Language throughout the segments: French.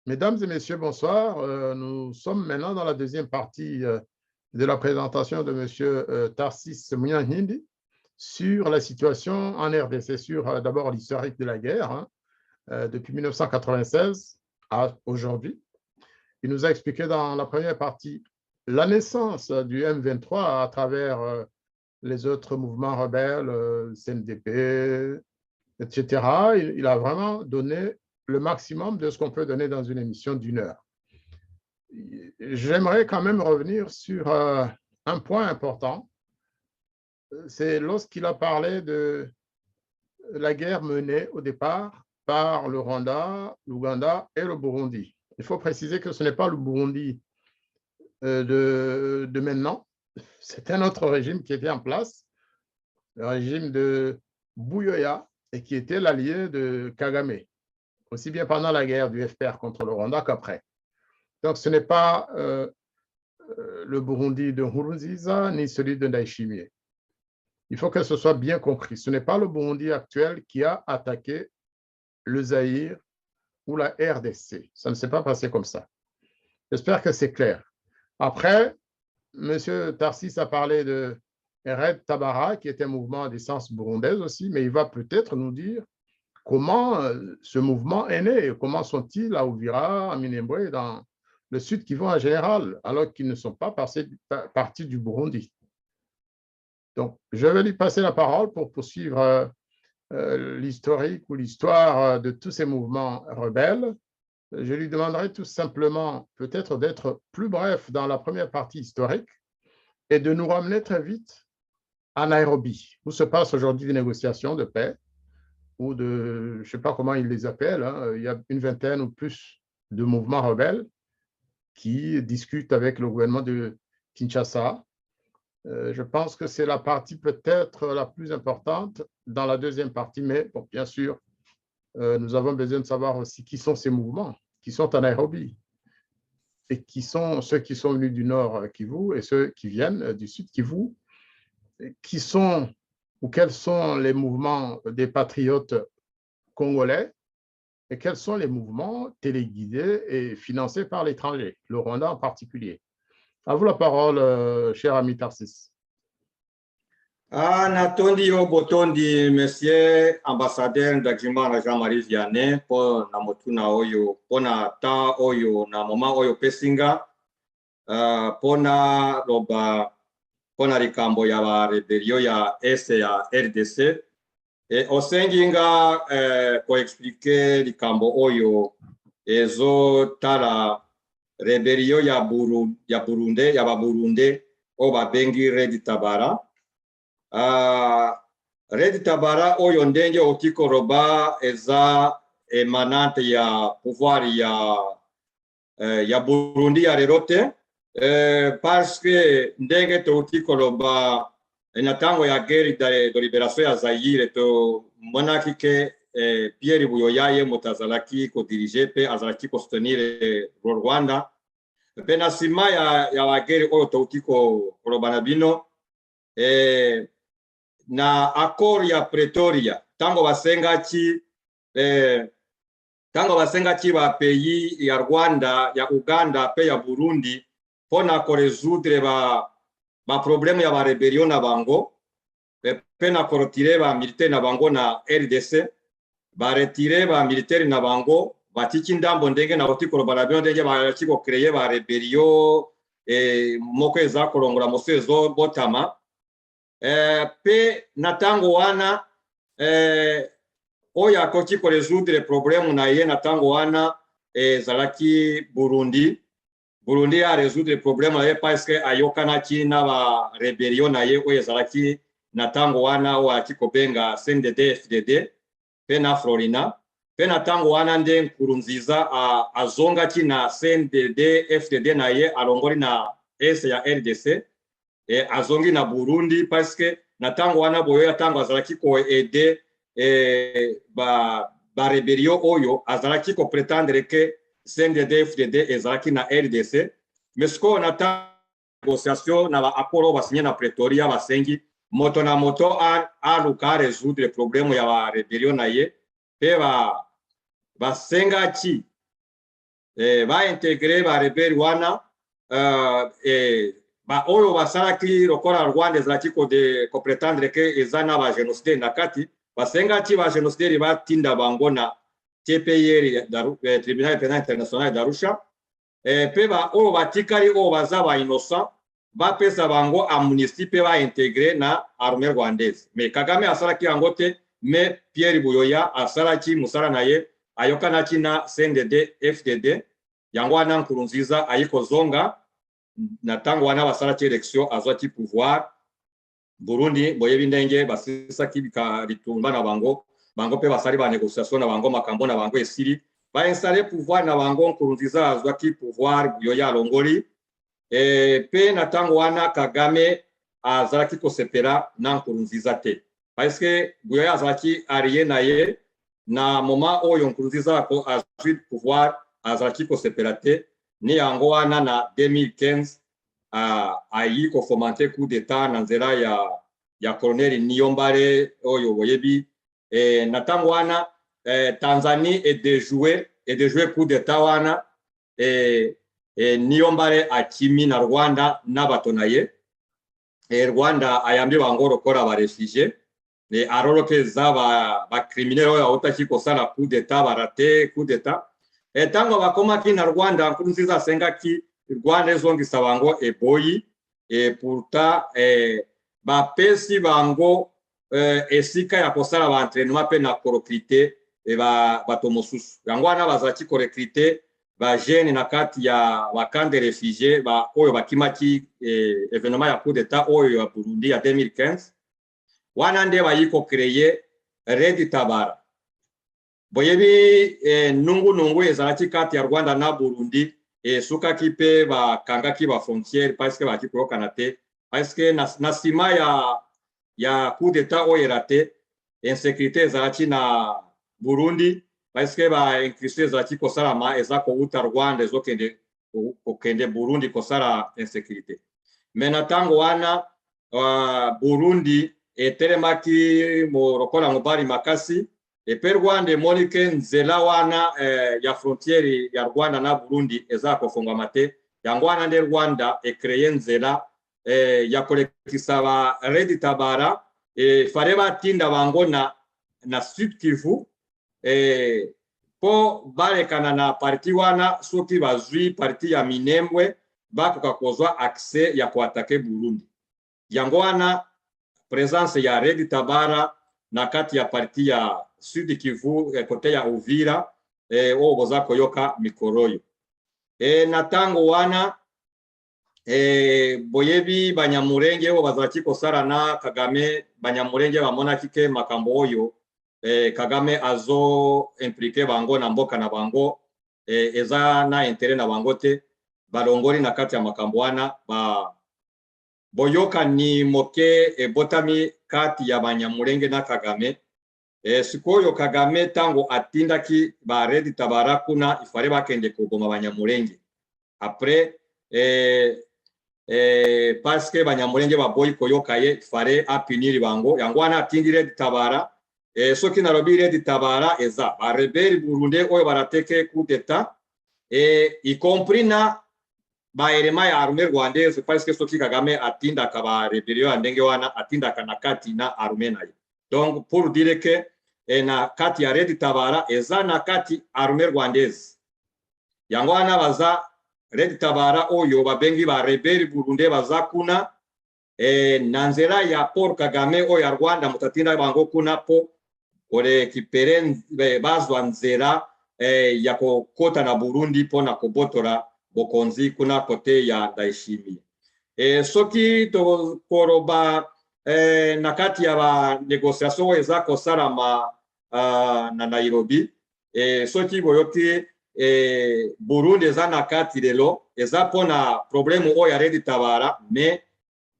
Mesdames et messieurs, bonsoir. Nous sommes maintenant dans la deuxième partie de la présentation de M. Tarsis Mounian-Hindi sur la situation en RDC, sur d'abord l'historique de la guerre, depuis 1996 à aujourd'hui. Il nous a expliqué dans la première partie la naissance du M23 à travers les autres mouvements rebelles, CNDP, etc. Il a vraiment donné le maximum de ce qu'on peut donner dans une émission d'une heure. J'aimerais quand même revenir sur un point important. C'est lorsqu'il a parlé de la guerre menée au départ par le Rwanda, l'Ouganda et le Burundi. Il faut préciser que ce n'est pas le Burundi de maintenant. C'est un autre régime qui était en place, le régime de Buyoya, et qui était l'allié de Kagame, aussi bien pendant la guerre du FPR contre le Rwanda qu'après. Donc, ce n'est pas le Burundi de Nkurunziza ni celui de Ndayishimiye. Il faut que ce soit bien compris. Ce n'est pas le Burundi actuel qui a attaqué le Zaïre ou la RDC. Ça ne s'est pas passé comme ça. J'espère que c'est clair. Après, M. Tarsis a parlé de Red Tabara, qui est un mouvement d'essence burundaise aussi, mais il va peut-être nous dire comment ce mouvement est né, comment sont-ils à Uvira, à Minembwe, dans le Sud Kivu en général, alors qu'ils ne sont pas partis du Burundi. Donc, je vais lui passer la parole pour poursuivre l'historique ou l'histoire de tous ces mouvements rebelles. Je lui demanderai tout simplement peut-être d'être plus bref dans la première partie historique et de nous ramener très vite à Nairobi, où se passent aujourd'hui des négociations de paix, ou de, je ne sais pas comment ils les appellent, il y a une vingtaine ou plus de mouvements rebelles qui discutent avec le gouvernement de Kinshasa. Je pense que c'est la partie peut-être la plus importante dans la deuxième partie, mais bon, bien sûr, nous avons besoin de savoir aussi qui sont ces mouvements, qui sont à Nairobi, et qui sont ceux qui sont venus du nord Kivu et ceux qui viennent du sud Kivu, qui sont ou quels sont les mouvements des patriotes congolais et quels sont les mouvements téléguidés et financés par l'étranger, le Rwanda en particulier. À vous la parole, cher ami Tarsis. Natondi yo botondi monsieur ambassadeur Ndagijimana Jean-Marie Vianney po na motuna oyo po na ta oyo na moma oyo pesinga po na loba po na likambo ya ba rebelio ya este ya RDC osenginga ko expliquer likambo oyo ezo tala rebelio ya Burundi ya ba Burundi o ba bengi Red Tabara. Red Tabara oyo ndenge okikoroba eza emanante ya pouvoir ya Burundi ya lerote parce que ndenge tokikoroba na tango ya guerre de libération ya Zaïre to monaki ke Pierre Buyoya ye mutazalaki ko diriger pe azalaki ko soutenir Rwanda pe na sima ya la guerre oyo tokikoroba na bino na accord ya Pretoria tango basengachi ba pays ya Rwanda ya Uganda pe ya Burundi pona ko résoudre ba problème ya ba rebellion na bango pe na ko retirer ba militaire na bango na RDC ba retirer ba militaire na bango batiki ndambo ndenge na otiko ba byo ndenge ba chiko créer ba rebellion moko eza kolongola mosezo botama pe na tango wana oyo akoki ko résoudre problème na ye na tango wana zalaki Burundi a résoudre problème na ye parce que ayokanaki na ba rebellion na ye oyo zalaki na tango wana o akiko benga CNDD FDD pe na Florina pe na tango wana nde Nkurunziza azongaki na CNDD FDD na ye alongoli na ese ya RDC azongi na Burundi parce que na tango wana boyo tango azalaki ko aider ba rebellion oyo azalaki ko prétendre que CNDD FDD ezalaki na RDC mais ce qu'on attend négociation na ba accord ba signé na Pretoria basengi moto na moto a luka résoudre problème ya ba rebellion na ye pe ba sengachi va intégrer ba rebeli wana ba oyo basalaki lokola Rwanda ezalaki ko pretendre ke eza na ba génocide na kati basengaki ba génocide batinda bango na TPIR Tribunal Penal International d'Arusha pe ba oyo batikali oyo baza ba innocent bapesa bango amnistie pe ba intégrer na armée rwandaise mais Kagame asalaki yango te mais Pierre Buyoya asalaki musala na ye ayokanaki na CNDD FDD yango wana Nkurunziza ayiko zonga na tango wana basalaki élection azwaki pouvoir Burundi boyebi ndenge basisaki bitumba na bango pe basali ba négociation na bango makambo na bango esili ba installer pouvoir na bango Nkurunziza azwaki pouvoir Buyoya alongoli pe na tango wana Kagame azalaki kosepela na Nkurunziza te parce que Buyoya azalaki allié na ye na moment oyo Nkurunziza azwi pouvoir azalaki kosepela te ni yango wana na 2015 ayi kofomante coup d'état na nzela ya Colonel Niyombare oyo boyebi na tango wana Tanzanie est déjoué coup d'état wana Niyombare akimi na Rwanda na bato na ye Rwanda ayambi bango lokola ba réfugié aroloke za ba criminel oyo otaki kosala coup d'état barate coup d'état tango bakomaki na Rwanda Nkurunziza asengaki Rwanda ezongisa bango eboyi pourtant bapesi bango esika ya kosala ba entraînement pe na korekrite bato mosusu yango wana bazalaki korekrite ba jeune na kati ya camp de réfugiés oyo bakimaki événement ya coup d'état oyo ya Burundi ya 2015 wana nde bayiko créer Red Tabara boyebi nungu ezalaki kati ya Rwanda na Burundi sukaki pe bakangaki ba frontière parce que baki koyokana te parce que na sima ya coup d'état oyo erate insécurité ezalaki na Burundi parce que ba incruste ezalaki kosalama eza kouta Rwanda ezokende Burundi kosala insécurité mais na tango wana Burundi etelemaki lokola mobali makasi pe Rwanda emoni ke nzela wana ya frontière ya Rwanda na Burundi eza kofungwama te yango wana nde Rwanda ekreye nzela ya kolekisa ba Red Tabara fare batinda bango na Sud Kivu po balekana na parti wana soki bazwi parti ya Minembwe bakoka kozwa accès ya koatake Burundi yango wana présence ya Red Tabara na kati ya parti ya Sud Kivu kote ya Uvira oyo boza koyoka mikoroyo na tango wana boyebi banyamurenge oyo bazalaki kosala na Kagame banyamurenge bamonaki ke makambo oyo Kagame azo impliqué bango na mboka na bango eza na intérêt na bango te balongoli na kati ya makambo wana boyoka ni moke ebotami kati ya banyamurenge na Kagame sikoyo Kagame tango atindaki ba Red Tabara kuna ifare bakende koboma banyamurenge après parce que banyamurenge baboyi koyoka ye ifare apiniri bango yango wana atindi Red Tabara soki na lobi Red Tabara eza ba rebeli burundais oyo barateke coup d'état y compris na ba elema ya armée rwandaise parce que soki Kagame atinda ka ba rebellion ya ndenge wana atinda kana kati na armée na ye donc pour dire que na kati ya Red Tabara eza na kati armée rwandaise yango wana baza Red Tabara oyo babengi ba rebeli burundais baza kuna na nzela ya Paul Kagame oyo ya Rwanda mutatinda bango kuna po korekipere bazwa nzela ya kokota na Burundi pona kobotora bokonzi kuna kote ya Ndayishimiye soki to koroba na kati ya ba négociation eza kosalama na Nairobi soki boyoki Burundi eza na kati lelo eza pona problème oyo ya Red Tabara mais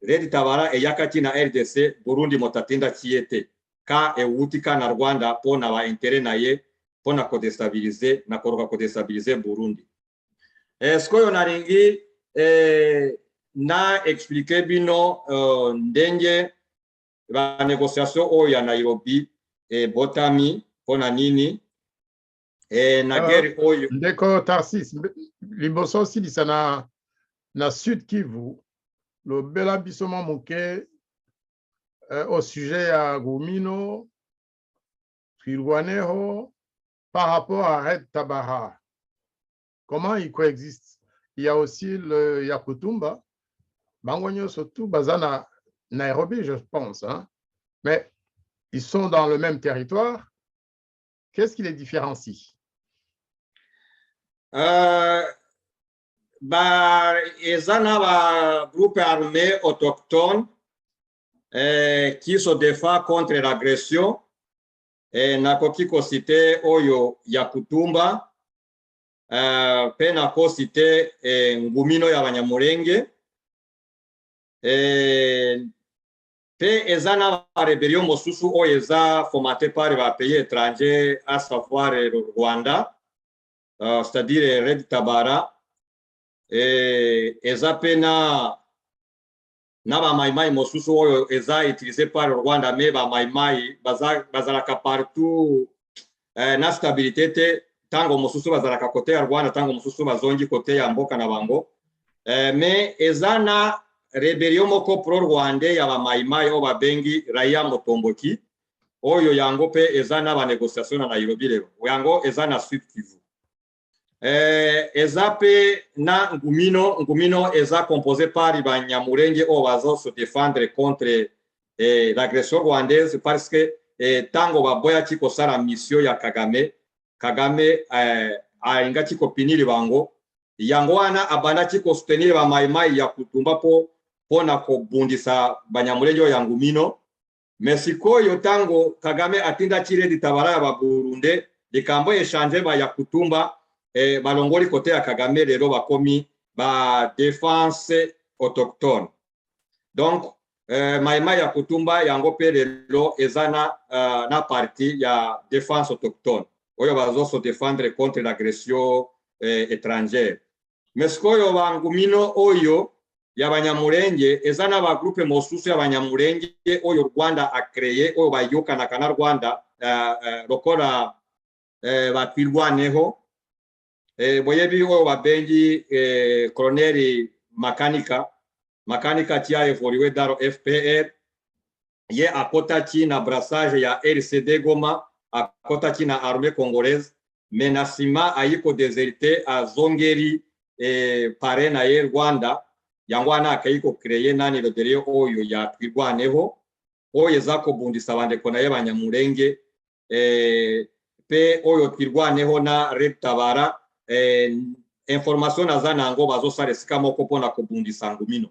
Red Tabara eyakaki na RDC Burundi motatinda kiete ka ewutika na Rwanda pona ba intérêt na ye pona kodestabiliser na koroka kodestabiliser Burundi sikoyo naringi na expliquer bino ndenge ba négociation oyo ya Nairobi botami pona nini na guerre oyo ndeko Tarsis liboso osilisa na Sud Kivu lobela biso mwa moke au sujet ya Gumino Twirwaneho par rapport à Red Tabara. Comment ils coexistent? Il y a aussi le Yakutumba, Bangonyo surtout, Bazana, Nairobi, je pense. Hein? Mais ils sont dans le même territoire. Qu'est-ce qui les différencie? Ezana ba groupe armé autochtone qui se défend contre l'agression. Nakoki ko cité oyo Yakutumba, pe nako cité Ngumino ya Banyamulenge, pe ezana ba rébellion mosusu oyo eza formaté par les pays étrangers, à savoir le Rwanda, c'est-à-dire Red Tabara, eza pe na ba maimai mosusu oyo eza utilisé par le Rwanda, mais ba maimai bazalaka partout na stabilité te, tango mosusu bazalaka kote ya Rwanda, tango mosusu bazongi kote ya mboka na bango, mais eza na rébellion moko pro Rwanda ya ba maimai o babengi Raia Motomboki oyo yango pe eza na ba négociation na Nairobi lelo, yango eza na Sud Kivu. Eza pe na Ngumino eza composé par Banyamulenge o bazo se défendre contre l'agression rwandaise, parce que tango baboya chiko sala mission ya Kagame ainga chiko pinili bango yango wana abanda chiko soutenir ba maimai ya Kutumba po na kobundisa Banyamulenge ya Ngumino. Mesikoyo tango Kagame atinda Red Tabara ya Burundi likambo échanger ba ya Kutumba, balongoli kote ya Kagame lelo bakomi ba défense autochtone. Donc maimai ya Kutumba yango pe lelo ezana na partie ya défense autochtone oyo bazo se défendre contre l'agression étrangère. Mesikoyo ba Ngumino oyo ya Banyamulenge ezana ba groupe mosusu ya Banyamulenge oyo Rwanda a créé oyo bayoka na kana Rwanda lokola ba Twirwaneho, boyebi oyo babengi colonel Makanika tia évolué dans FPR, ye akotaki na brassage ya RCD Goma, akotaki na armée congolaise, mais na sima ayiko déserté a zongeri pare na ye Rwanda, yango wana akayiko créer nani rebellion oyo ya Twirwaneho oyo eza kobundisa bandeko na ye Banyamulenge, pe oyo Twirwaneho na Red Tabara, information naza nango bazosala esika moko mpona kobundisa Ngumino.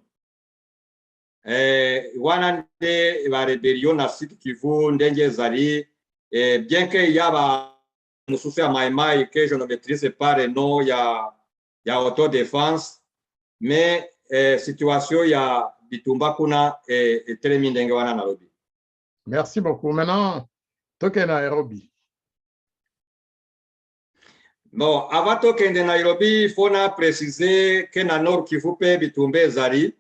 Wana nde ba rebellion na Sud Kivu ndenge ezali, bien que ya ba mosusu ya maimai que je ne maîtrise pas le nom ya autodéfense, mais situation ya bitumba kuna etelemi ndenge wana nalobi. Merci beaucoup. Maintenant, toke na Nairobi. Bon, avant tokende Nairobi, il faut na préciser que na Nord Kivu pe bitumba ezali.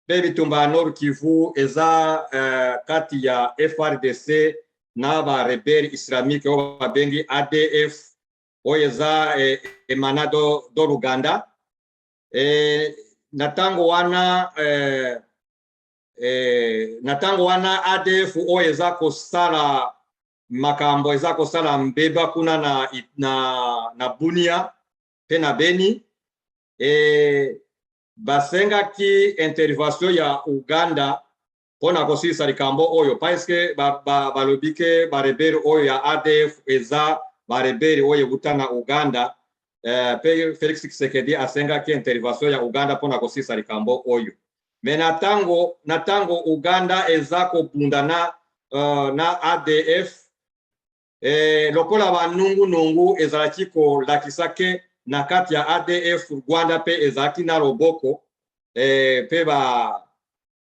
Pe bitumba Nord Kivu eza kati ya FRDC na ba rebelle islamique o babengi ADF oyo eza emanado do Uganda. Natango wana ADF oyo eza kosala makambo eza kosala mbeba kuna na Bunia pe na Beni, basengaki intervention ya Uganda pona kosilisa likambo oyo, parce que balobi ke barebeli oyo ya ADF eza barebeli oyo buta na Uganda, pe Felix Tshisekedi asengaki intervention ya Uganda pona kosilisa likambo oyo. Mais natango Uganda eza kobunda na ADF, lokola banungu ezalaki kolakisa ke na kati ya ADF Rwanda pe ezalaki na loboko, pe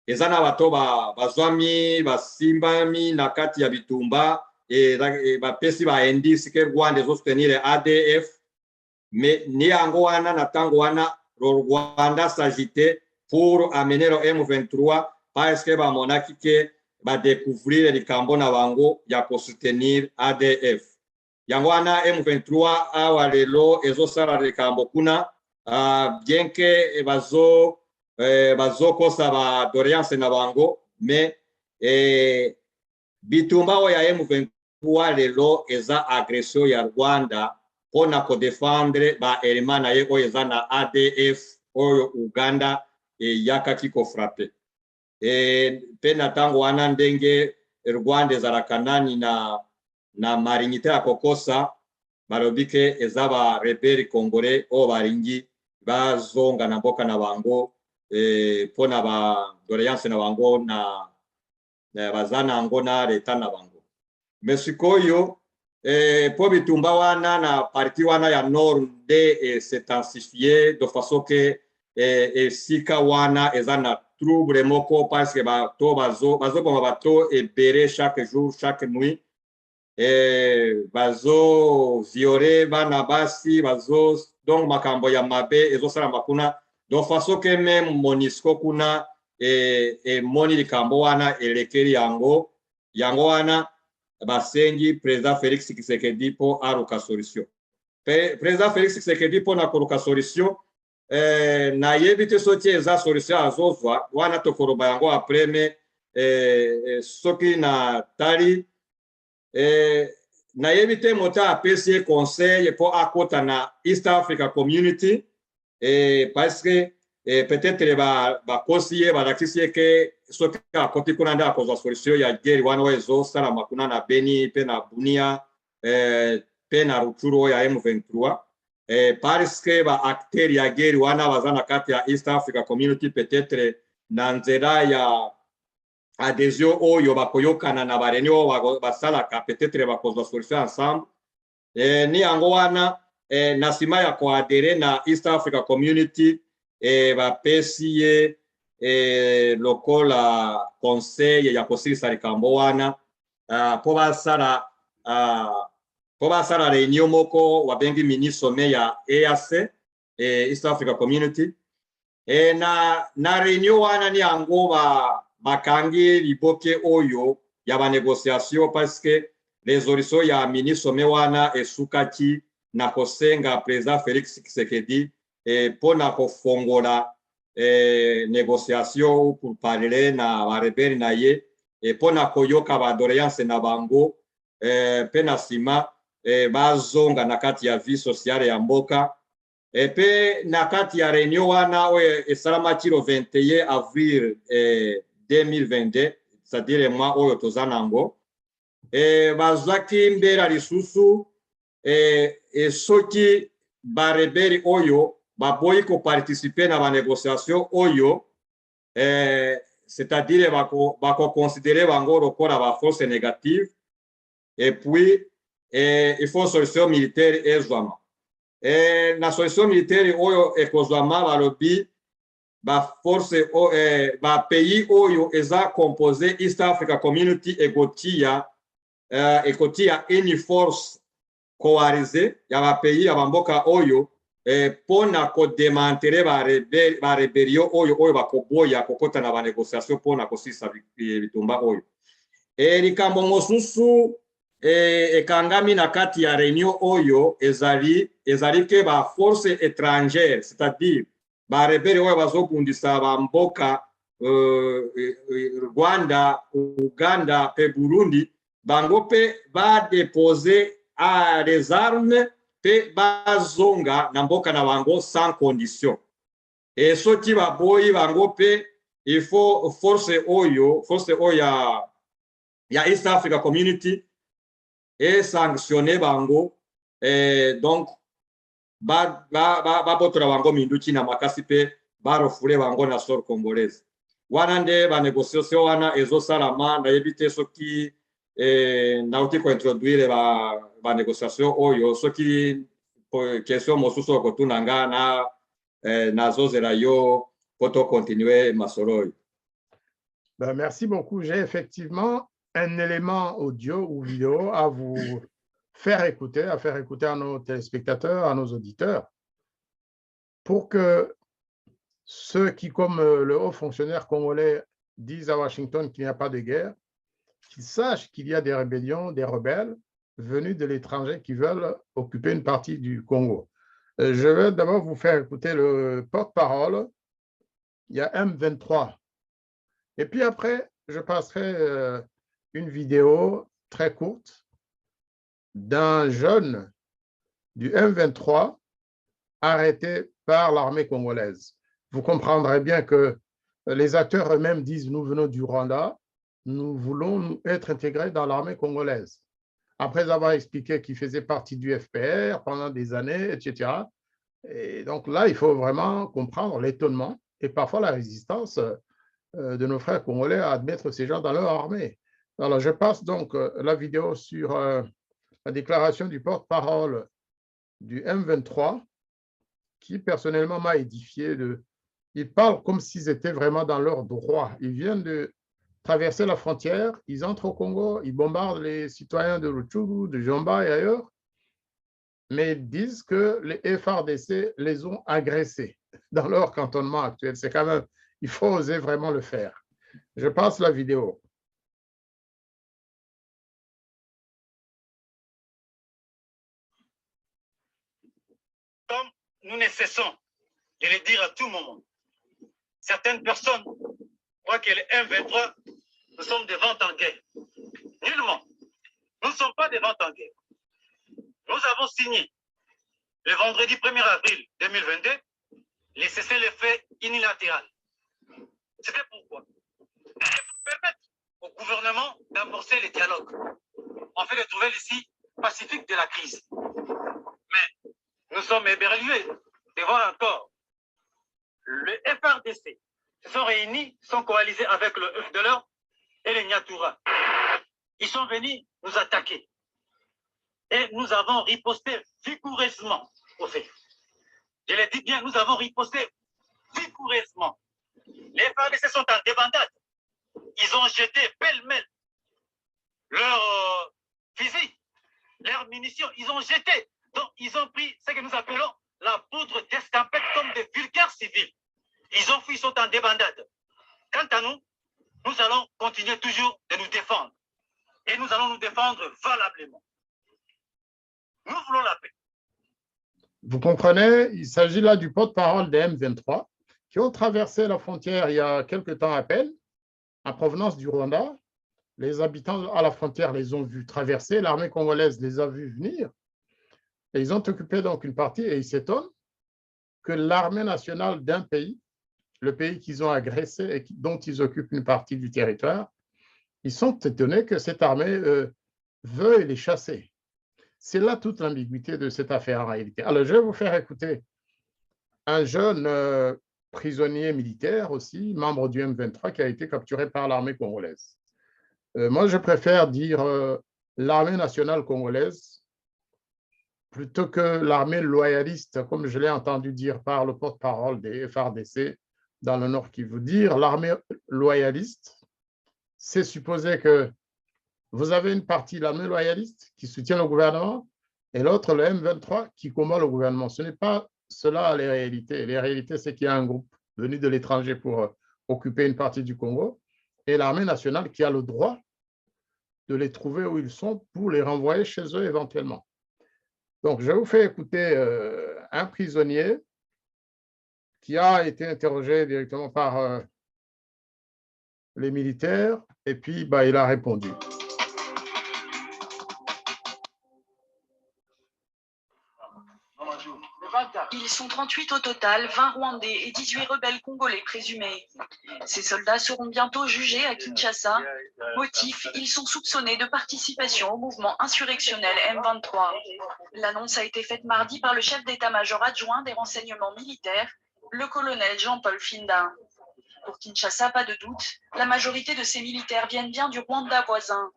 eza na bato bazwami basimbami na kati ya bitumba, bapesi ba indice ke Rwanda ezosoutenir ADF. Mais ni yango wana na tango wana Rwanda s'agitait pour amener le M23 parce que bamonaki ke ba découvrir likambo na bango ya ko soutenir ADF. yango wana M23 awa lelo ezosala likambo kuna bien que bazokosa ba doléance na bango mais bitumba oyo ya M23 lelo eza agression ya Rwanda mpona kodefendre baelema na ye oyo eza na ADF oyo Uganda eyakaki kofrape mpe na ntango wana ndenge Rwanda ezalaka nani na marinite ya kokosa balobi ke eza barebeli congolais oyo balingi bazonga na mboka na bango mpona badoléance na bango na baza nango na leta na bango mais sikoyo po bitumba wana na parti wana ya nord nde s'intensifie de façon ke esika wana eza na trouble moko parce que bato bazoboma bato ebele chaque jour chaque nuit bazoviole bana basi donc makambo ya mabe ezosalama kuna de façon ke meme MONUSCO kuna emoni likambo wana elekeli yango wana basengi président Félix Tshisekedi mpo aluka solution président Félix Tshisekedi mpo na koluka solution nayebi te soki eza solution azozwa wana tokoloba yango après me soki na tali nayebi te moto apesi ye conseil mpo akota na East Africa Community parce que peut-être bakosi ye balakisi ye ke soki akoti kuna nde akozwa solution ya guerre wana oyo ezosalama kuna na Beni mpe na Bunia mpe na Rutshuru oyo ya M23 parce que baacteur ya guerre wana baza na kati ya East Africa Community peut-être na nzela ya adhésion oyo bakoyokana na bareni oyo basalaka peut-être bakozwa solution ensemble ni yango wana na nsima ya koadere na East Africa Community bapesi ye lokola conseil ya kosilisa likambo wana po basala réunion moko wabengi mini sommet ya EAC East Africa Community na réunion wana ni yango bakangi liboke oyo ya banégociation parce que résolution ya mini sommet wana esukaki na kosenga président Félix Tshisekedi mpona kofongola négociation pour parler na barebeli na ye mpona koyoka badoléance na bango mpe na nsima bazonga na kati ya vie sociale ya mboka mpe na kati ya réunion wana oyo esalamaki le 21 avril 2022 c'est-à-dire mois oyo toza nango bazwaki mbela lisusu soki barebeli oyo baboyi koparticipe na banégociation oyo c'est-à-dire bakoconsidere bango lokola baforce négative et puis il faut solution militaire ezwama na solution militaire oyo ekozwama balobi baforce bapays oyo eza composé East Africa Community ekotia une force coalisée ya bapays ya bamboka oyo mpona kodemantele barebelio oyo bakoboya kokota na banégociation mpona kosilisa bitumba oyo likambo mosusu ekangami na kati ya réunion oyo ezali ke baforce étrangère c'est-à-dire barebeli oyo bazobundisa bamboka Rwanda, Uganda mpe Burundi bango mpe badepose les armes mpe bazonga na mboka na bango sans condition soki baboyi bango mpe il faut force oyo ya East Africa Community sanctionne bango donc babotola bango minduki na makasi mpe barofule bango na sol congolaise wana nde banégociation wana ezosalama nayebi te soki nauti kointroduire banégociation oyo soki question mosusu okotuna nga nazozela yo po tocontinue masolo oyo. Merci beaucoup. J'ai effectivement un élément audio ou vidéo à vous faire écouter, à nos téléspectateurs, à nos auditeurs, pour que ceux qui, comme le haut fonctionnaire congolais, disent à Washington qu'il n'y a pas de guerre, qu'ils sachent qu'il y a des rébellions, des rebelles, venus de l'étranger qui veulent occuper une partie du Congo. Je vais d'abord vous faire écouter le porte-parole. Il y a M23. Et puis après, je passerai une vidéo très courte d'un jeune du M23 arrêté par l'armée congolaise. Vous comprendrez bien que les acteurs eux-mêmes disent « nous venons du Rwanda, nous voulons être intégrés dans l'armée congolaise ». Après avoir expliqué qu'ils faisaient partie du FPR pendant des années, etc. Et donc là, il faut vraiment comprendre l'étonnement et parfois la résistance de nos frères congolais à admettre ces gens dans leur armée. Alors, je passe donc la vidéo sur la déclaration du porte-parole du M23 qui, personnellement, m'a édifié. Ils parlent comme s'ils étaient vraiment dans leur droit. Ils viennent de traverser la frontière, ils entrent au Congo, ils bombardent les citoyens de Rutshuru, de Jomba et ailleurs, mais ils disent que les FARDC les ont agressés dans leur cantonnement actuel. C'est quand même, il faut oser vraiment le faire. Je passe la vidéo. Comme nous ne cessons de le dire à tout moment, certaines personnes croient que les M23, nous sommes des ventes en guerre. Nullement. Nous ne sommes pas des ventes en guerre. Nous avons signé le vendredi 1er avril 2022 les cessez-le-feu unilatéral. C'était pourquoi? Pour permettre au gouvernement d'amorcer le dialogue, afin de trouver l'issue pacifique de la crise. Mais nous sommes éberlués de voir encore le FRDC se sont réunis, sont coalisés avec le FDLR et les Nyatura. Ils sont venus nous attaquer. Et nous avons riposté vigoureusement au fait. Je le dis bien, nous avons riposté vigoureusement. Les FRDC sont en débandade. Ils ont jeté pêle-mêle leurs fusils, leurs munitions. Ils ont jeté. Donc, ils ont pris ce que nous appelons la poudre d'estampette comme des vulgaires civils. Ils ont fui, ils sont en débandade. Quant à nous, nous allons continuer toujours de nous défendre. Et nous allons nous défendre valablement. Nous voulons la paix. Vous comprenez, il s'agit là du porte-parole des M23 qui ont traversé la frontière il y a quelque temps à peine, en provenance du Rwanda. Les habitants à la frontière les ont vus traverser, l'armée congolaise les a vus venir. Et ils ont occupé donc une partie et ils s'étonnent que l'armée nationale d'un pays, le pays qu'ils ont agressé et dont ils occupent une partie du territoire, ils sont étonnés que cette armée veuille les chasser. C'est là toute l'ambiguïté de cette affaire en réalité. Alors, je vais vous faire écouter un jeune prisonnier militaire aussi, membre du M23, qui a été capturé par l'armée congolaise. Moi, je préfère dire l'armée nationale congolaise plutôt que l'armée loyaliste, comme je l'ai entendu dire par le porte-parole des FARDC dans le Nord Kivu. Dire l'armée loyaliste, c'est supposer que vous avez une partie, l'armée loyaliste, qui soutient le gouvernement, et l'autre, le M23, qui combat le gouvernement. Ce n'est pas cela les réalités. Les réalités, c'est qu'il y a un groupe venu de l'étranger pour occuper une partie du Congo, et l'armée nationale qui a le droit de les trouver où ils sont pour les renvoyer chez eux éventuellement. Donc, je vous fais écouter un prisonnier qui a été interrogé directement par les militaires, et puis il a répondu. Ils sont 38 au total, 20 Rwandais et 18 rebelles congolais présumés. Ces soldats seront bientôt jugés à Kinshasa. Motif, ils sont soupçonnés de participation au mouvement insurrectionnel M23. L'annonce a été faite mardi par le chef d'état-major adjoint des renseignements militaires, le colonel Jean-Paul Finda. Pour Kinshasa, pas de doute, la majorité de ces militaires viennent bien du Rwanda voisin.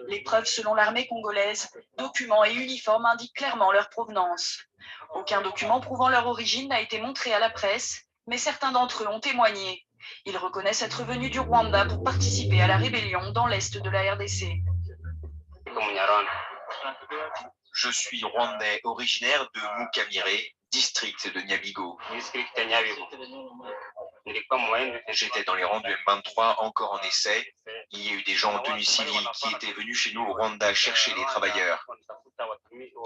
Les preuves selon l'armée congolaise, documents et uniformes indiquent clairement leur provenance. Aucun document prouvant leur origine n'a été montré à la presse, mais certains d'entre eux ont témoigné. Ils reconnaissent être venus du Rwanda pour participer à la rébellion dans l'est de la RDC. Je suis rwandais originaire de Mukamire, district de Nyabigo. J'étais dans les rangs du M23 encore en essai. Il y a eu des gens en tenue civile qui étaient venus chez nous au Rwanda chercher les travailleurs.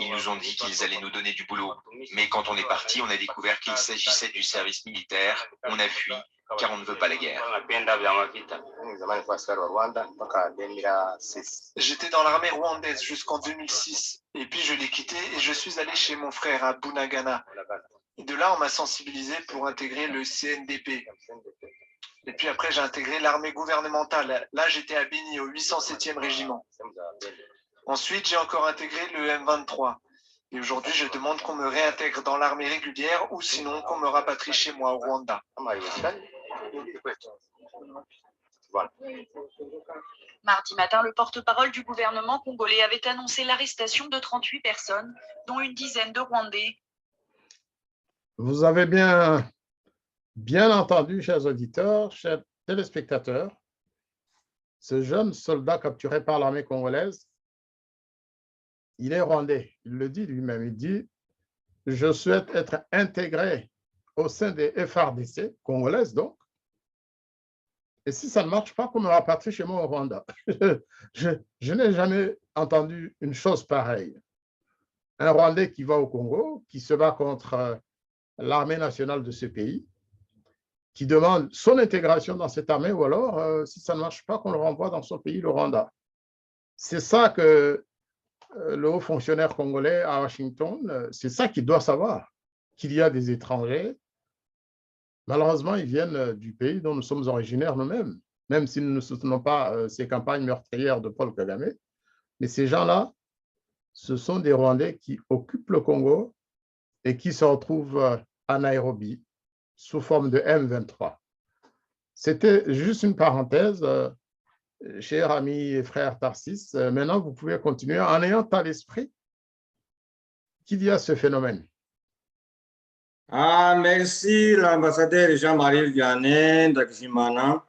Ils nous ont dit qu'ils allaient nous donner du boulot. Mais quand on est parti, on a découvert qu'il s'agissait du service militaire. On a fui, car on ne veut pas la guerre. J'étais dans l'armée rwandaise jusqu'en 2006. Et puis je l'ai quitté et je suis allé chez mon frère à Bunagana. Et de là, on m'a sensibilisé pour intégrer le CNDP. Et puis après, j'ai intégré l'armée gouvernementale. Là, j'étais à Bini, au 807e régiment. Ensuite, j'ai encore intégré le M23. Et aujourd'hui, je demande qu'on me réintègre dans l'armée régulière ou sinon qu'on me rapatrie chez moi au Rwanda. Mardi matin, le porte-parole du gouvernement congolais avait annoncé l'arrestation de 38 personnes, dont une dizaine de Rwandais. Vous avez bien entendu, chers auditeurs, chers téléspectateurs, ce jeune soldat capturé par l'armée congolaise, il est rwandais. Il le dit lui-même. Il dit « Je souhaite être intégré au sein des FARDC, congolaises donc, et si ça ne marche pas, qu'on me rapatrie chez moi au Rwanda. » Je n'ai jamais entendu une chose pareille. Un Rwandais qui va au Congo, qui se bat contre l'armée nationale de ce pays, qui demande son intégration dans cette armée, ou alors, si ça ne marche pas, qu'on le renvoie dans son pays, le Rwanda. C'est ça que le haut fonctionnaire congolais à Washington, c'est ça qu'il doit savoir, qu'il y a des étrangers. Malheureusement, ils viennent du pays dont nous sommes originaires nous-mêmes, même si nous ne soutenons pas ces campagnes meurtrières de Paul Kagame. Mais ces gens-là, ce sont des Rwandais qui occupent le Congo et qui se retrouvent à Nairobi sous forme de M23. C'était juste une parenthèse, cher ami et frère Tarsis. Maintenant, vous pouvez continuer en ayant à l'esprit qu'il y a ce phénomène. Ah, merci l'ambassadeur Jean-Marie Vianney Ndakizimana.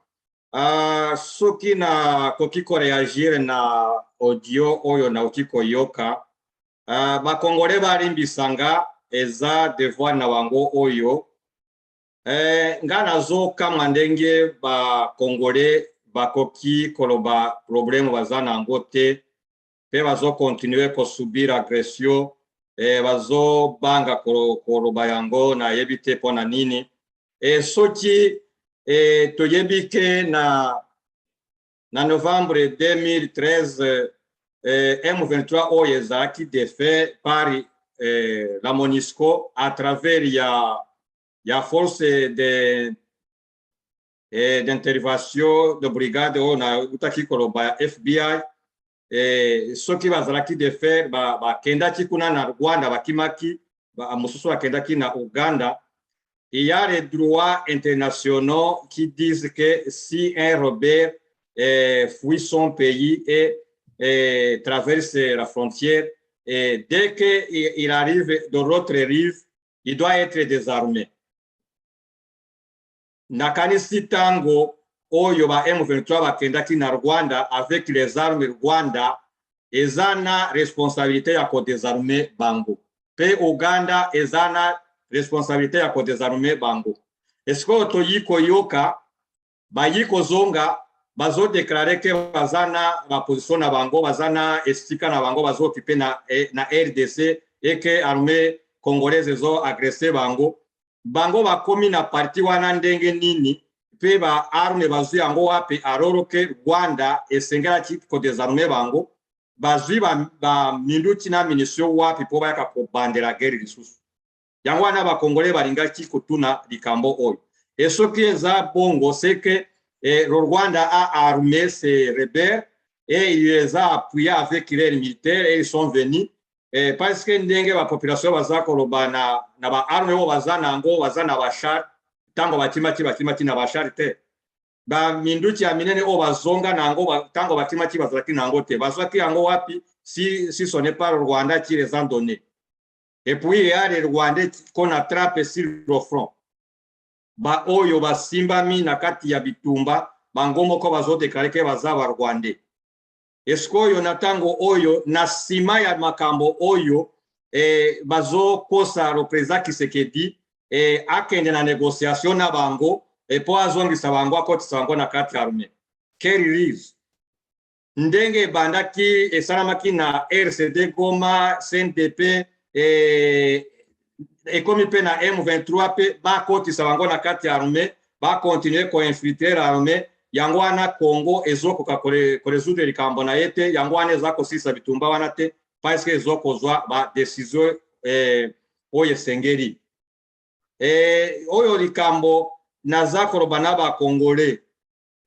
Soki na kokiko réagir na audio oyo na ukiko yoka. Bakongole balimbisanga eza devoir na wango oyo. Nga nazoka mandenge bakongole bakoki koloba problème bazana yango te pe bazo continuer kosubir agression bazo banga koloba yango na yebi te pona nini soki toyebi ke na novembre 2013 M23 oyo ezalaki défait par la MONUSCO à travers ya force d'intervention de brigade oyo na utaki koloba ya FBI soki bazalaki défait bakendaki kuna na Rwanda bakimaki mosusu bakendaki na Uganda. Il y a les droits internationaux qui disent que si un rebelle fuit son pays et traverse la frontière, et dès qu'il arrive de l'autre rive, il doit être désarmé. Nakanisi tango oyo ba M23 bakendaki na Rwanda avec les armes Rwanda ezana responsabilité ya ko désarmer bango. Pe Uganda ezana responsabilité ya ko désarmer bango. Est-ce que toyiko yoka bayiko zonga bazo déclarer que bazana la position na bango bazana estika na bango bazo occuper na RDC et que armée congolaise zo agresser bango bakomi na parti wana ndenge nini pe ba arme bazwi yango wapi aroro ke Rwanda esengela ko désarmer bango bazwi ba minduti na munition wapi po bayaka ko bandela guerre lisusu yango wana ba congolais balingaki kotuna likambo oyo et ce qui est bongo c'est que le Rwanda a armé ses rebelles et il les a appuyés avec les militaires et ils sont venus parce que ndenge ba population baza koloba na ba arme o bazana ngo bazana ba char tango batimati na ba char te ba minduti ya minene o bazonga na ngo tango batimati bazaki na ngo te bazaki yango wapi si ce n'est pas le Rwanda qui les a donnés. Et puis il y a les Rwandais qu'on attrape sur le front ba oyo basimbami na kati ya bitumba bangomo ko bazo déclarer que baza ba Rwandais. Esko oyo na tango oyo na sima ya makambo oyo bazo kosa le président Tshisekedi akende na négociation na bango po azongisa bango akotisa bango na kati ya armée. Quelle ruse! ndenge ebandaki esalamaki na RCD Goma, CNDP, ekomi mpe na M23 mpe bakotisa bango na kati ya arme, bakontinue koinfiltre arme, yango wana Congo ezokoka koresoudre likambo na ye te, yango wana eza kosisa bitumba wana te, parce que ezokozwa badesizio oyo esengeli. Oyo likambo naza koloba na bakongole,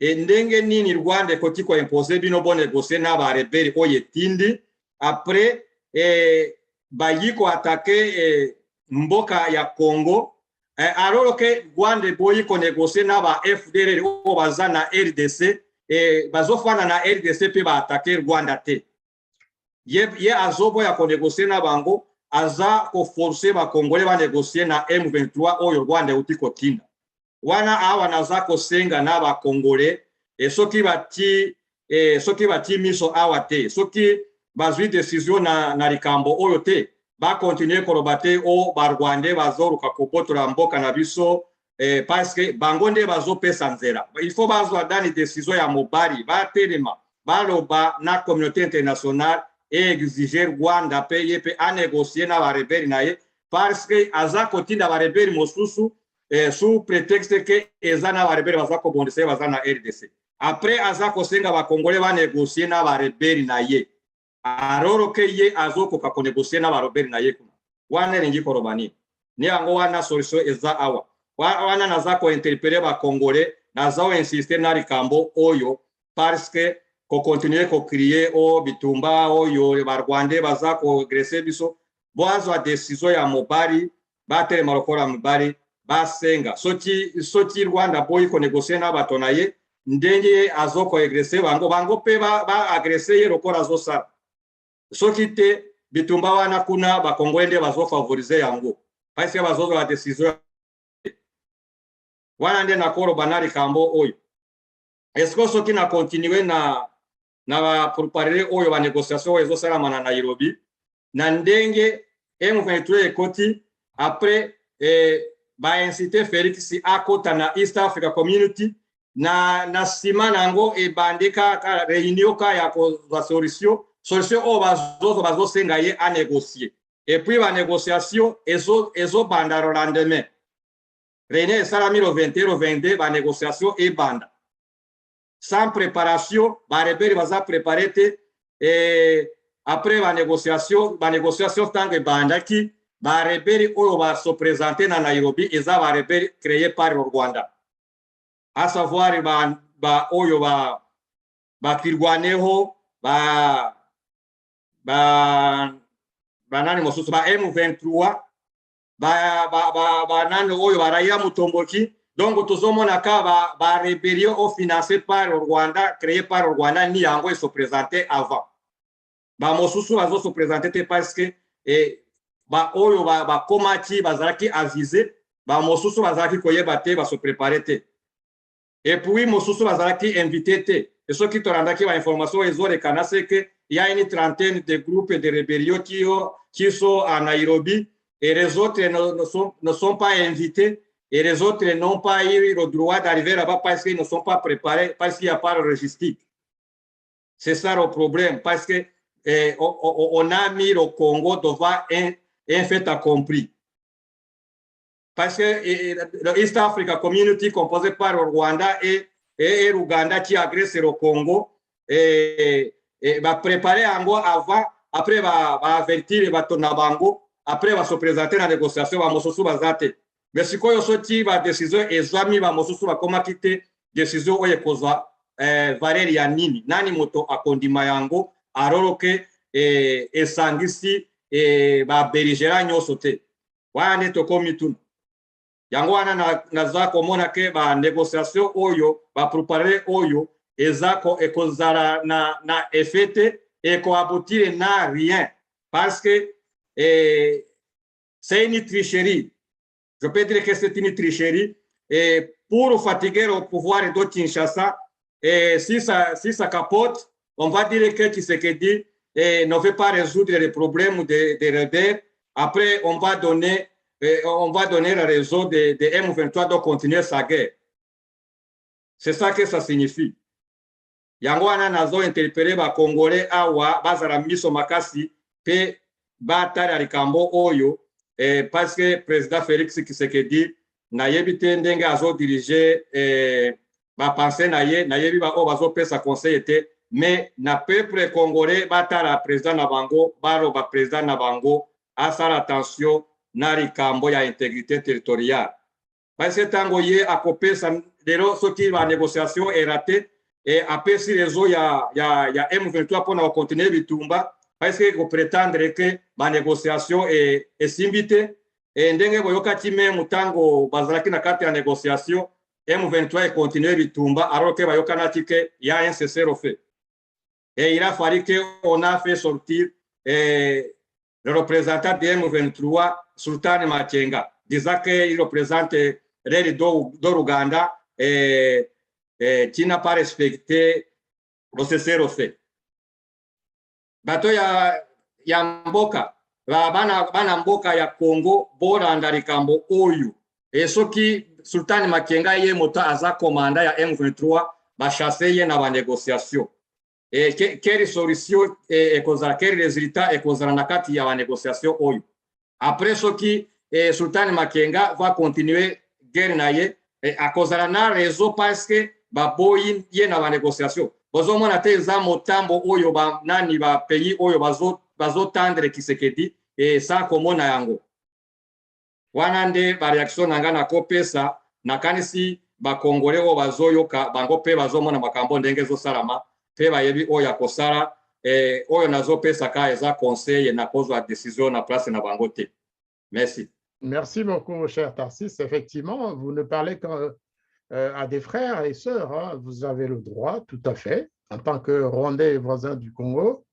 ndenge nini Rwanda ekoti koimpose bino bo negocie na barebeli oyo etindi, après bayi koatake mboka ya Congo, alors que Rwanda boyi konegocie na ba FDLR oyo baza na RDC, bazofana na RDC pe baatake Rwanda te. Ye azoboya konegocie na bango, aza koforce bakongole banegocie na M23 oyo Rwanda euti kotinda. Wana awa naza kosenga na bakongole, soki bati miso awa te, soki bazwi decision na likambo oyo te, bakontinue koloba te o barwande bazoruka kobotola mboka na biso, parce que bango nde bazopesa nzela. Il faut bazwa dani decision ya mobali, batelema, baloba na communauté internationale, exiger Rwanda pe ye pe a négocier na barebeli na ye, parce que aza kotinda barebeli mosusu, sous prétexte que eza na barebeli baza kobondisa ye baza na RDC. Après aza kosenga bakongole ba négocier na barebeli na ye. Aroro ke ye azokoka konégocier na barebeli na ye kuna. Wana elingi koloba nini? Ni yango wana solution eza awa. Wana naza kointerpeller bakongole, naza insister na likambo oyo, parce que ko continuer ko crier o bitumba oyo barwande baza ko agresser biso, boazwa decision ya mobali, batelema lokola mobali, basenga soki Rwanda boyi ko négocier na bato na ye, ndenge azoko agresser bango pe ba agresser ye lokola azosala. Soki te bitumba wana kuna bakongole nde bazo favoriser yango, parce que bazozwa decision wana nde nakoloba na likambo oyo. Esko soki na continuer na préparer oyo ba négociation oyo ezosalama na Nairobi, na ndenge M23 ekoti, après ba inciter Félix akota na East Africa Community, na sima nango ebandika ka réunion ka ya kozwa solution oyo bazosenga ye a négocier. Et puis ba négociation ezobanda le lendemain. Réunion esalami le 21 le 22, ba négociation ebanda. Sans préparation, barebeli baza préparé te, et après ba négociation tant que bandaki, barebeli oyo ba se présenter na Nairobi, eza barebeli créé par le Rwanda. À savoir oyo ba Kirwaneho, nani mosusu ba M23, nani oyo baraya mutomboki. Donc, tozomona ka ba rébellion financé par le Rwanda, créé par le Rwanda, ni yango se présenter avant. Ba mosusu bazo se présenter parce que ba oyo ba komati bazalaki avisé, ba mosusu bazalaki koyeba te, ba se préparer te. Et puis mosusu bazalaki invité te. Et ceux qui torandaki ba information ezolekana c'est que il y a une trentaine de groupes de rébellions qui sont à Nairobi, et les autres ne sont pas invités. Et les autres n'ont pas eu le droit d'arriver là-bas parce qu'ils ne sont pas préparés, parce qu'il n'y a pas de logistique. C'est ça le problème, parce que on a mis le Congo devant un fait accompli. Parce que le East Africa Community composé par le Rwanda et l'Ouganda qui agresse le Congo, va préparer en gros avant, après va avertir les bateaux Nabango, après va se présenter dans la négociation, va mososu bazate. Mais si quoi soti ba décision ezami ba mosusu ba koma kite décision oye kozwa valeri ya nini nani moto akondima yango aroroke esangisi ba beligera nyoso te wana to komituna yango wana naza komona ke ba négociation oyo ba préparer oyo ezako ekozala na effet et coaboutir na rien parce que c'est une tricherie. Je peux dire que c'est une tricherie et pour fatiguer le pouvoir de Kinshasa, et si ça capote, on va dire que Tshisekedi ne veut pas résoudre les problèmes des rebelles. Après, on va donner le réseau de M23 de continuer sa guerre. C'est ça que ça signifie. yango wana nazointerpele bakongole awa bazala miso makasi mpe batala likambo oyo parce que président Félix Tshisekedi nayebi te ndenge azodirige bapense na ye nayebi oyo bazopesa conseil te mais na peuple congolais batala président na bango baloba président na bango asala attention na likambo ya intégrité territoriale parce que ntango ye akopesa lelo soki banégociation erate apesi rezo ya M23 mpona kokontinue bitumba parce que kopretendre ke banégociation esimbi te ndenge boyokaki meme ntango bazalaki na kati ya négociation M23 ekontinue bitumba alors que bayokanaki ke ya un cessez-le-feu et il a fallu qu'on a fait sortir le représentant de M23 Sultan Makenga disant qu'il représente l'aile d'Ouganda qui n'a pas respecté le cessez-le-feu. Bato ya mboka bana mboka ya Congo bolanda likambo oyo soki Sultan Makenga ye moto aza komanda ya M23 bachasse ye na banégociation quelle solution ekozala quel résultat ekozala na kati ya banégociation oyo après soki Sultan Makenga va continuer guerre na ye akozala na réseau parce que baboyi ye na banégociation bozomona te eza motambo oyo banani bapays oyo bazotandre Tshisekedi sans komona yango wana nde bareaction na nga nakopesa nakanisi bakongole oyo bazoyoka bango mpe bazomona makambo ndenge ezosalama mpe bayebi oyo akosala oyo nazopesaka eza conseil na kozwa décision na place na bango te. Merci. Merci beaucoup, cher Tarsis. Effectivement, vous ne parlez qu'à des frères et sœurs. Hein. Vous avez le droit, tout à fait, en tant que Rwandais et voisin du Congo,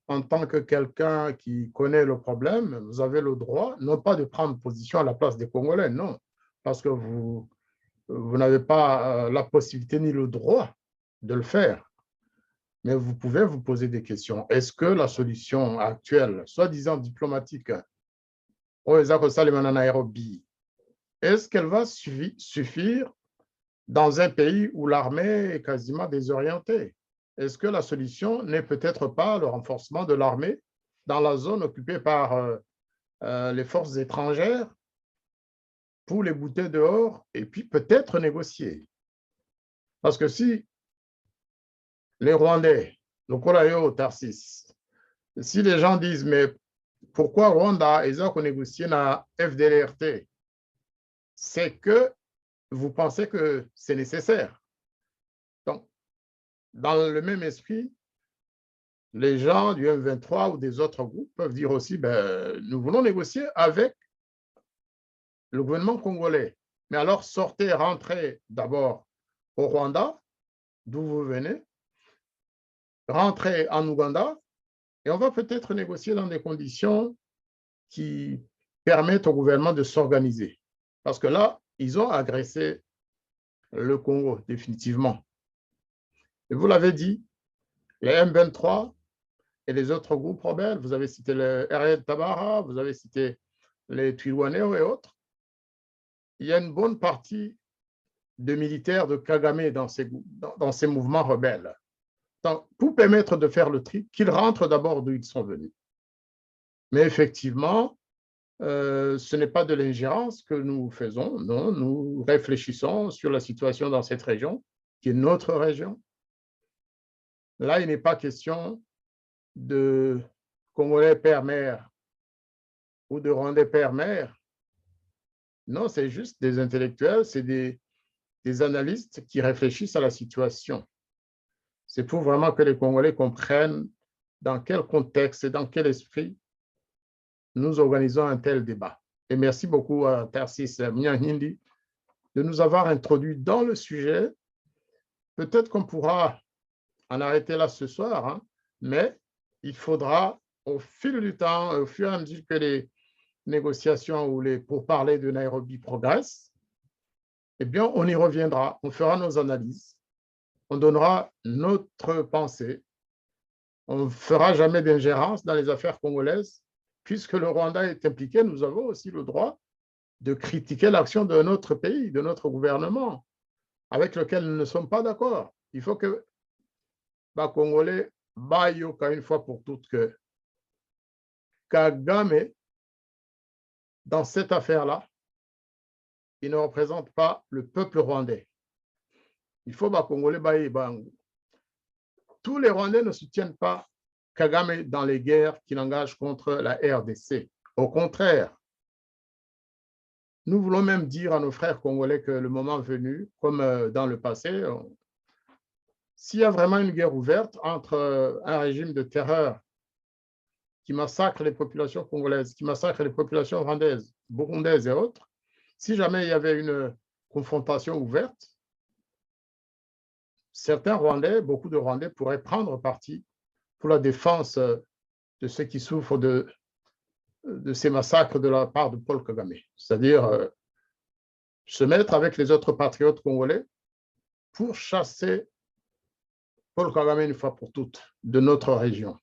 en tant que quelqu'un qui connaît le problème, vous avez le droit, non pas de prendre position à la place des Congolais, non, parce que vous n'avez pas la possibilité ni le droit de le faire. Mais vous pouvez vous poser des questions. Est-ce que la solution actuelle, soi-disant diplomatique, est-ce qu'elle va suffire dans un pays où l'armée est quasiment désorientée? Est-ce que la solution n'est peut-être pas le renforcement de l'armée dans la zone occupée par les forces étrangères pour les bouter dehors et puis peut-être négocier? Parce que si les Rwandais, le Kolayo Tarsis, si les gens disent, mais pourquoi Rwanda ils ont négocié la FDLRT? C'est que vous pensez que c'est nécessaire. Donc, dans le même esprit, les gens du M23 ou des autres groupes peuvent dire aussi, ben, nous voulons négocier avec le gouvernement congolais. Mais alors, sortez, rentrez d'abord au Rwanda, d'où vous venez, rentrez en Ouganda, et on va peut-être négocier dans des conditions qui permettent au gouvernement de s'organiser. Parce que là, ils ont agressé le Congo, définitivement. Et vous l'avez dit, les M23 et les autres groupes rebelles, vous avez cité le RL Tabara, vous avez cité les Twirwaneho et autres, il y a une bonne partie de militaires de Kagame dans ces mouvements rebelles. Donc, pour permettre de faire le tri, qu'ils rentrent d'abord d'où ils sont venus. Mais effectivement, ce n'est pas de l'ingérence que nous faisons, non, nous réfléchissons sur la situation dans cette région, qui est notre région. Là, il n'est pas question de Congolais père-mère ou de Rwandais père-mère. Non, c'est juste des intellectuels, c'est des analystes qui réfléchissent à la situation. C'est pour vraiment que les Congolais comprennent dans quel contexte et dans quel esprit nous organisons un tel débat. Et merci beaucoup à Tarsis Mnyahindi de nous avoir introduit dans le sujet. Peut-être qu'on pourra en arrêter là ce soir, hein, mais il faudra, au fil du temps, au fur et à mesure que les négociations ou les pourparlers de Nairobi progressent, eh bien, on y reviendra, on fera nos analyses, on donnera notre pensée, on ne fera jamais d'ingérence dans les affaires congolaises. Puisque le Rwanda est impliqué, nous avons aussi le droit de critiquer l'action de notre pays, de notre gouvernement, avec lequel nous ne sommes pas d'accord. Il faut que les Congolais bayoka une fois pour toutes que Kagame, dans cette affaire-là, il ne représente pas le peuple rwandais. Il faut que les Congolais baillent. Tous les Rwandais ne soutiennent pas Kagame dans les guerres qu'il engage contre la RDC. Au contraire, nous voulons même dire à nos frères congolais que le moment venu, comme dans le passé, s'il y a vraiment une guerre ouverte entre un régime de terreur qui massacre les populations congolaises, qui massacre les populations rwandaises, burundaises et autres, si jamais il y avait une confrontation ouverte, certains Rwandais, beaucoup de Rwandais pourraient prendre parti pour la défense de ceux qui souffrent de ces massacres de la part de Paul Kagame. C'est-à-dire se mettre avec les autres patriotes congolais pour chasser Paul Kagame une fois pour toutes de notre région.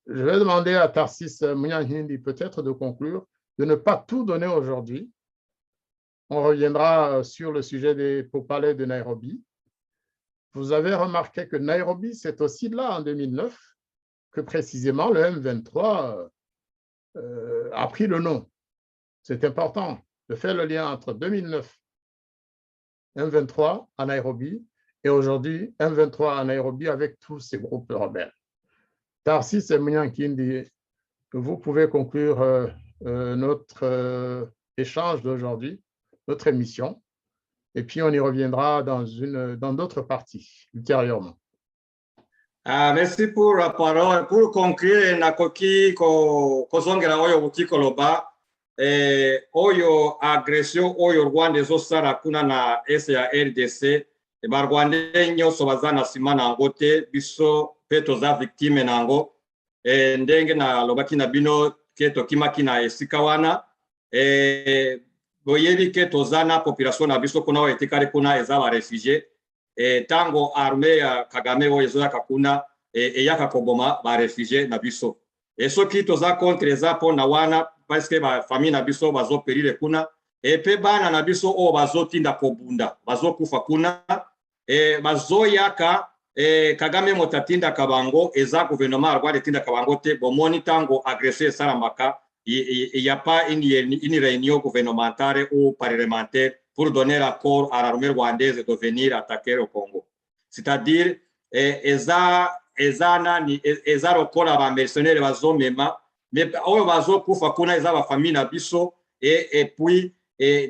Je vais demander à Tarsis Munyankindi peut-être de conclure, de ne pas tout donner aujourd'hui. On reviendra sur le sujet des pourparlers de Nairobi. Vous avez remarqué que Nairobi, c'est aussi là, en 2009, que précisément le M23 a pris le nom. C'est important de faire le lien entre 2009, M23 à Nairobi, et aujourd'hui, M23 à Nairobi avec tous ces groupes rebelles. Tarsis Munyankindi, vous pouvez conclure notre échange d'aujourd'hui, notre émission. Et puis, on y reviendra dans d'autres parties ultérieurement. Merci pour la parole. Pour conclure, nakoki kozongera oyo butiko loba oyo agression oyo Rwanda ezosala kuna na ese ya RDC barwande nyonso baza na nsima nango te biso mpe toza victime nango ndenge nalobaki na bino ke tokimaki na esika wana boyebi ke toza na population na biso kuna oyo etikali kuna eza barefugie tango arme ya Kagame oyo ezolaka kuna eyaka koboma barefugie na biso soki toza contre eza mpona wana parceke bafamille na biso bazoperire kuna mpe bana na biso oyo bazotinda kobunda bazokufa kuna bazoyaka Kagame moto atindaka bango eza gouvernement ya Rwanda etindaka bango te bomoni tango agression esalamaka il n'y a pas une réunion gouvernementale ou parlementaire pour donner l'accord à l'armée rwandaise de venir attaquer le Congo. C'est-à-dire, eza lokola ba mercenaires bazomema, mais oyo bazokufa kuna eza ba famille na biso et puis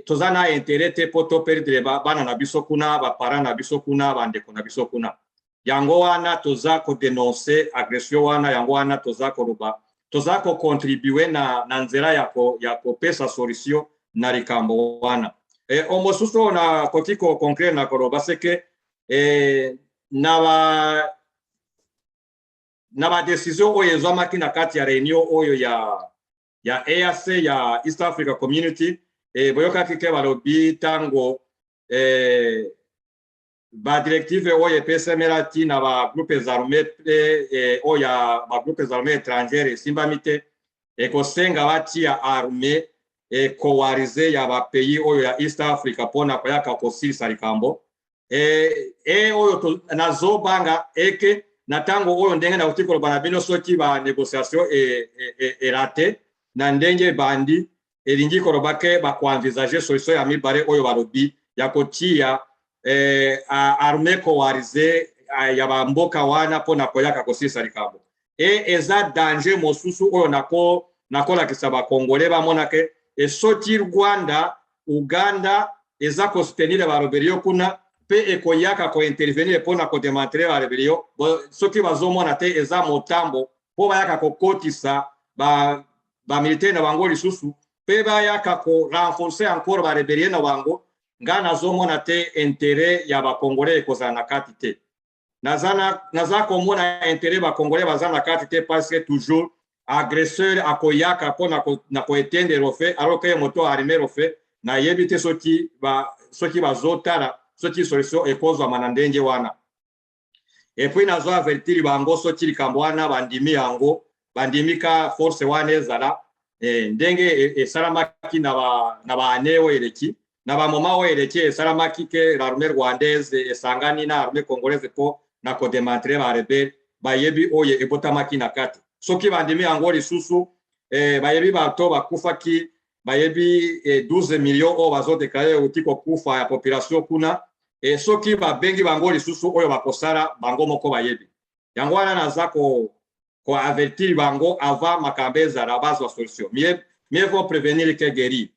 toza na intérêt te poto perdre bana na biso kuna ba parents na biso kuna bandeko na biso kuna. Yango wana toza ko dénoncer agression wana yango wana toza ko ruba toza ko contribuer na nzela ya kopesa solution na likambo wana omosusu na kotiko concret na koloba seke na ba decision oyo ezwamaki na kati ya réunion oyo ya EAC ya East Africa Community boyokaki ke balobi tango ba directive oyo epesemela tina ba groupes armés oyo ba groupes armés étrangères esimbamite ekosenga batia armée coalize ya ba pays oyo ya East Africa pona koyaka kosilisa likambo oyo nazobanga eke na tango oyo ndenge na kutiko bana bino soki ba négociation rate na ndenge bandi elingi kolobake ba envisager solution ya mibare oyo balobi ya kotia armée coalisée ya ba mboka wana pona koyaka kosilisa likambo eza danger mosusu oyo nakola kisaba Congolais bamonake soti Rwanda Uganda eza ko soutenir ba rebellion kuna pe ekoyaka ko intervenir pona ko démanteler ba rebellion soki bazomona te eza motambo po bayaka ko kotisa ba militaire na bango lisusu pe bayaka ko renforcer encore ba rebellion na bango ngana zomona te intérêt ya ba Congolais ekozala na kati te naza komona intérêt ba Congolais bazala na kati te parce que toujours agresseur akoyaka pona na ko etendre rofe alors que moto armé rofe na yebite soki bazotala soki solution ekozwa manandenge wana et puis nazo avertir bango soki likambo wana bandimi yango bandimika force wana ezala ndenge esalamaki na ba aneo eleki na ba moma oyo eleki esalamaki ke l'armée rwandaise esangani na armée congolaise po na kodemantre barebele bayebi oyo ebotamaki na kati soki bandimi yango lisusu bayebi bato bakufaki bayebi 12 millions oyo bazodeklare euti kokufa ya population kuna soki babengi bango lisusu oyo bakosala bango moko bayebi yango wana naza koavertir bango avant makambo ezala bazwa solution mieux vaut prévenir que guérir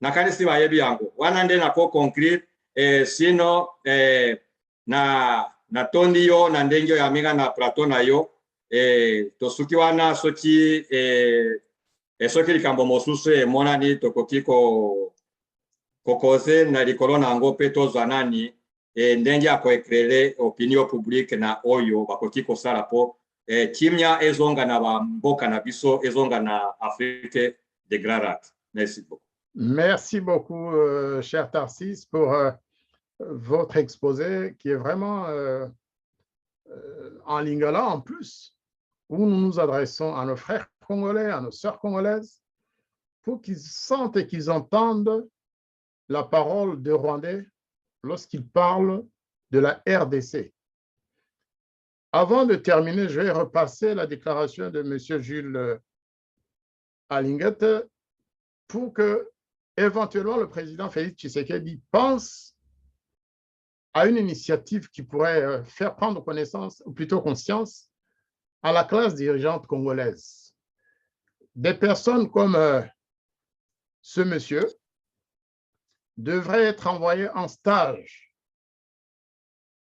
nakanisi bayebi yango wana nde nako conclure sino na tondi yo na ndenge ya minga na plateau na yo tosuki wana soki soki likambo mosusu emonani tokoki kokoze na likolo na yango mpe tozwa nani ndenge ya koeklere opinion publique na oyo bakoki kosala po kimia ezonga na bamboka na biso ezonga na Afrique de Grand Lac. Merci beaucoup. Merci beaucoup, cher Tarsis, pour votre exposé qui est vraiment en lingala en plus, où nous nous adressons à nos frères congolais, à nos sœurs congolaises, pour qu'ils sentent et qu'ils entendent la parole de Rwandais lorsqu'ils parlent de la RDC. Avant de terminer, je vais repasser la déclaration de M. Jules Alingate pour que éventuellement le président Félix Tshisekedi pense à une initiative qui pourrait faire prendre connaissance, ou plutôt conscience, à la classe dirigeante congolaise. Des personnes comme ce monsieur devraient être envoyées en stage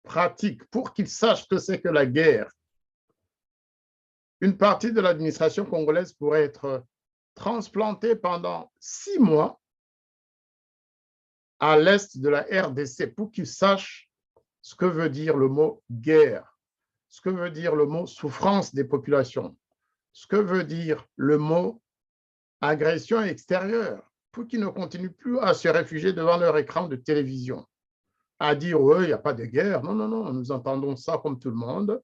pratique pour qu'ils sachent ce que c'est que la guerre. Une partie de l'administration congolaise pourrait être transplantée pendant 6 mois à l'est de la RDC pour qu'ils sachent ce que veut dire le mot guerre, ce que veut dire le mot souffrance des populations, ce que veut dire le mot agression extérieure, pour qu'ils ne continuent plus à se réfugier devant leur écran de télévision, à dire oui, il n'y a pas de guerre. Non, non, non, nous entendons ça comme tout le monde.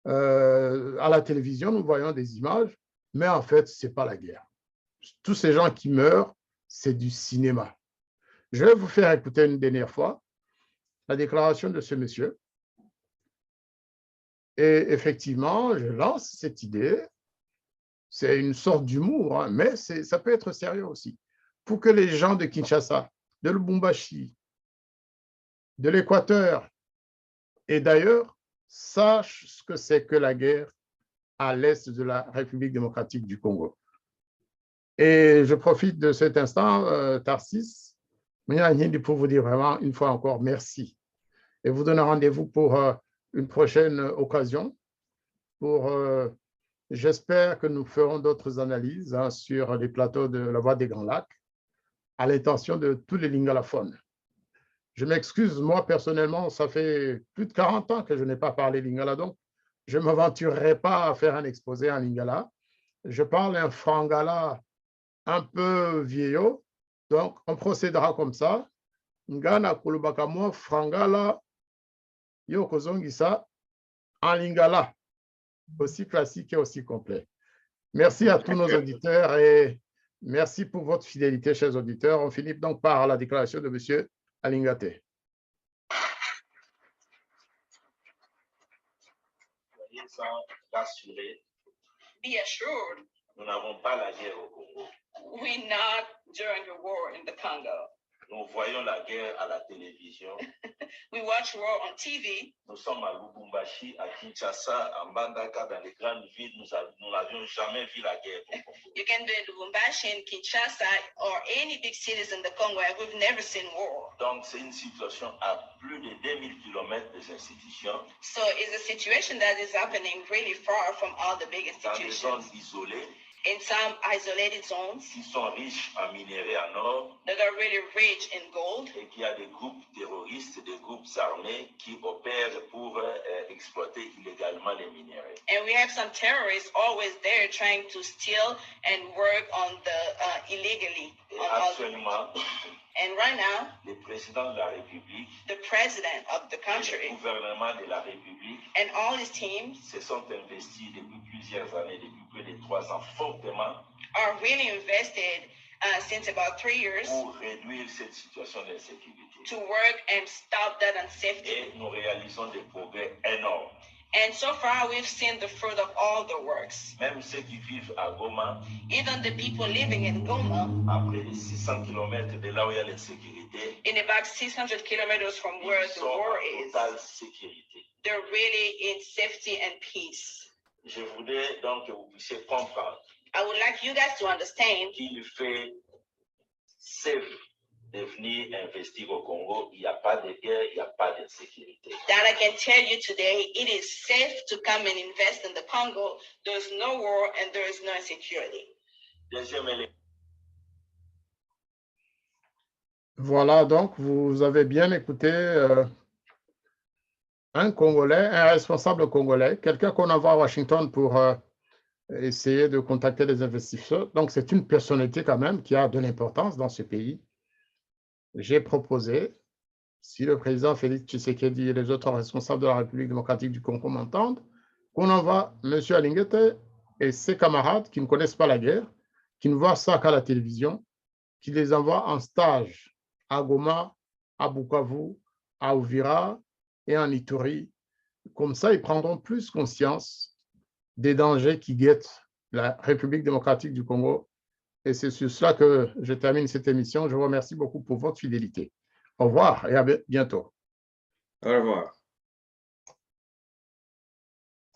À la télévision, nous voyons des images, mais en fait, ce n'est pas la guerre. Tous ces gens qui meurent, c'est du cinéma. Je vais vous faire écouter une dernière fois la déclaration de ce monsieur. Et effectivement, je lance cette idée. C'est une sorte d'humour, hein, mais ça peut être sérieux aussi. Pour que les gens de Kinshasa, de Lubumbashi, de l'Équateur et d'ailleurs sachent ce que c'est que la guerre à l'est de la République démocratique du Congo. Et je profite de cet instant, Tarsis, pour vous dire vraiment une fois encore merci. Et vous donner rendez-vous pour une prochaine occasion. J'espère que nous ferons d'autres analyses sur les plateaux de la Voix des Grands Lacs à l'intention de tous les lingalophones. Je m'excuse, moi personnellement, ça fait plus de 40 ans que je n'ai pas parlé lingala, donc je ne m'aventurerai pas à faire un exposé en lingala. Je parle un frangala un peu vieillot, donc on procédera comme ça. Ngana kulubaka mo frangala yo kozongisa en lingala, aussi classique et aussi complet. Merci à tous nos auditeurs et merci pour votre fidélité, chers auditeurs. On finit donc par la déclaration de M. Alingate. Soyez rassurés. Be assured, Nous n'avons pas la guerre au Congo. we're not during the war in the Congo. Nous voyons la guerre à la télévision. We watch war on TV. Nous sommes à Lubumbashi, à Kinshasa, à Mbandaka, dans les grandes villes. Nous n'avions jamais vu la guerre au Congo. You can be in Lubumbashi, in Kinshasa, or any big cities in the Congo, and we've never seen war. Donc, c'est une situation à plus de 2000 km des institutions. So it's a situation that is happening really far from all the big Dans des zones institutions. isolées, In some isolated zones qui sont riches en minerais en or, that are really rich in gold, et qu'il y a des groupes terroristes, des groupes armés qui opèrent pour exploiter illégalement les minerais. and we have some terrorists always there trying to steal and work on the illegally. Et On all the, actuellement, and right now, le président de la République the president of the et le country gouvernement de la République and all his teams se sont investis depuis plusieurs années, depuis près de 3 ans, fortement are really invested since about 3 years pour réduire cette situation d'insécurité. to work and stop that unsafety. Et nous réalisons des progrès énormes. And so far, we've seen the fruit of all the works. Même ceux qui vivent à Goma, Even the people living in Goma, à près de 600 km de là où il y a l'insécurité, in about 600 kilometers from where ils the sont war en is, totale sécurité. they're really in safety and peace. Je voudrais donc que vous puissiez comprendre I would like you guys to understand qu'il fait safe de venir investir au Congo. Il n'y a pas de guerre, il n'y a pas d'insécurité. that I can tell you today, it is safe to come and invest in the Congo. There's no war and there is no insecurity. Deuxième élément. Voilà, donc vous avez bien écouté un Congolais, un responsable congolais, quelqu'un qu'on envoie à Washington pour essayer de contacter les investisseurs. Donc, c'est une personnalité quand même qui a de l'importance dans ce pays. J'ai proposé, si le président Félix Tshisekedi et les autres responsables de la République démocratique du Congo m'entendent, qu'on envoie M. Alingete et ses camarades qui ne connaissent pas la guerre, qui ne voient ça qu'à la télévision, qui les envoient en stage à Goma, à Bukavu, à Uvira et en Ituri. Comme ça, ils prendront plus conscience des dangers qui guettent la République démocratique du Congo. Et c'est sur cela que je termine cette émission. Je vous remercie beaucoup pour votre fidélité. Au revoir et à bientôt. Au revoir.